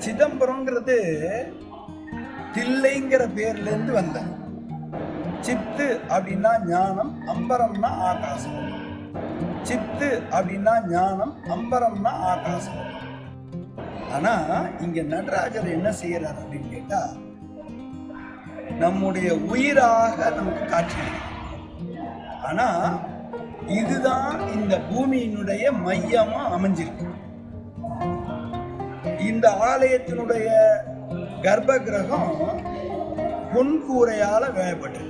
சிதம்பரம்ங்கிறது தில்லைங்கிற பேர்ல இருந்து வந்த சித்து அப்படின்னா ஞானம், அம்பரம்னா ஆகாசம். சித்து அப்படின்னா ஞானம், அம்பரம்னா ஆகாசம். ஆனா இங்க நடராஜர் என்ன செய்யறார் அப்படின்னு கேட்டா, நம்முடைய உயிராக நமக்கு காட்சி. ஆனா இதுதான் இந்த பூமியினுடைய மையமா அமைஞ்சிருக்கு. இந்த ஆலயத்தினுடைய கர்ப்ப கிரகம் பொன்கூரையால வேலைப்பட்டது.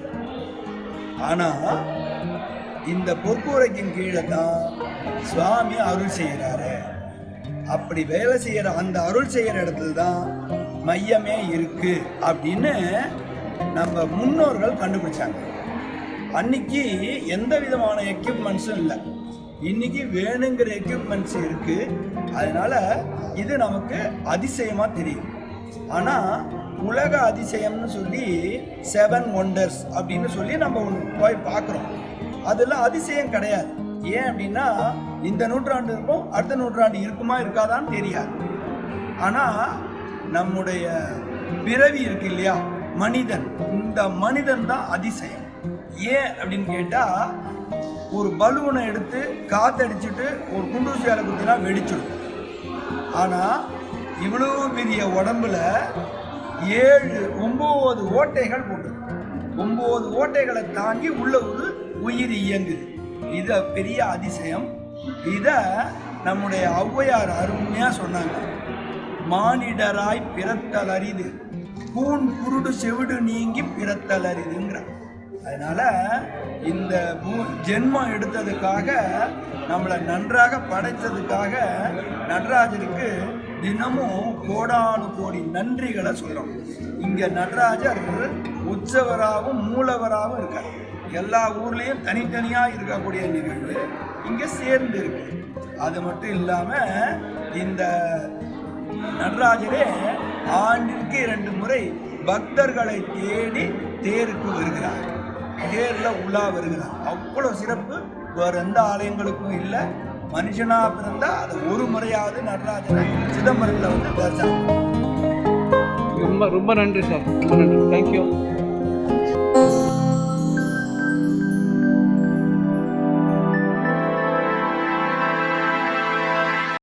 ஆனா இந்த பொற்கூரைக்கு கீழே தான் சுவாமி அருள் செய்யறாரு. அப்படி வேலை செய்யற அந்த அருள் செய்யற இடத்துல தான் மையமே இருக்கு அப்படின்னு நம்ம முன்னோர்கள் கண்டுபிடிச்சாங்க. அன்னைக்கு எந்த விதமான எக்யூப்மெண்ட்ஸும் இல்லை. இன்னைக்கு வேணுங்கிற எக்யூப்மெண்ட்ஸ் இருக்கு. அதனால இது நமக்கு அதிசயமா தெரியும். ஆனா உலக அதிசயம்னு சொல்லி 7 ஒண்டர்ஸ் அப்படின்னு சொல்லி நம்ம ஒன்று போய் பார்க்குறோம். அதெல்லாம் அதிசயம் கிடையாது. ஏன் அப்படின்னா இந்த நூற்றாண்டு இருக்கும், அடுத்த நூற்றாண்டு இருக்குமா இருக்காதான்னு தெரியாது. ஆனால் நம்முடைய பிறவி இருக்கு இல்லையா, மனிதன், இந்த மனிதன் தான் அதிசயம். ஏன் அப்படின்னு கேட்டால், ஒரு பலூனை எடுத்து காற்றடிச்சுட்டு ஒரு குண்டூசியால் குத்தினா வெடிச்சிடும். ஆனால் இவ்வளோ பெரிய உடம்புல 9 ஓட்டைகள் போட்டு 9 ஓட்டைகளை தாண்டி உள்ள ஒரு உயிர் இயங்குது. இது பெரிய அதிசயம். இதை நம்முடைய ஔவையார் அருமையாக சொன்னாங்க. மானிடராய் பிறத்தல் அரிது, கூன் குருடு செவிடு நீங்கி பிறத்தல் அரிதுங்கிறார். அதனால இந்த ஜென்மம் எடுத்ததுக்காக, நம்மளை நன்றாக படைத்ததுக்காக நடராஜருக்கு தினமும் கோடானு கோடி நன்றிகளை சொல்றோம். இங்க நடராஜர் உற்சவராகவும் மூலவராகவும் இருக்கார். எல்லா ஊர்லேயும் தனித்தனியா இருக்கக்கூடிய நிகழ்வு இங்க சேர்ந்து இருக்கு. அது மட்டும் இல்லாம இந்த நடராஜரே ஆண்டிற்கு 2 முறை பக்தர்களை தேடி தேருக்கு வருகிறார். தேர்ல உலா வருகிறார். அவ்வளவு சிறப்பு வேற எந்த ஆலயங்களுக்கும் இல்லை. மனுஷனா பிறந்தா அது ஒரு முறையாவது நடராஜனை சிதம்பரத்தில் வந்து தரிசனம். ரொம்ப ரொம்ப நன்றி சார், ரொம்ப நன்றி. தேங்க்யூ.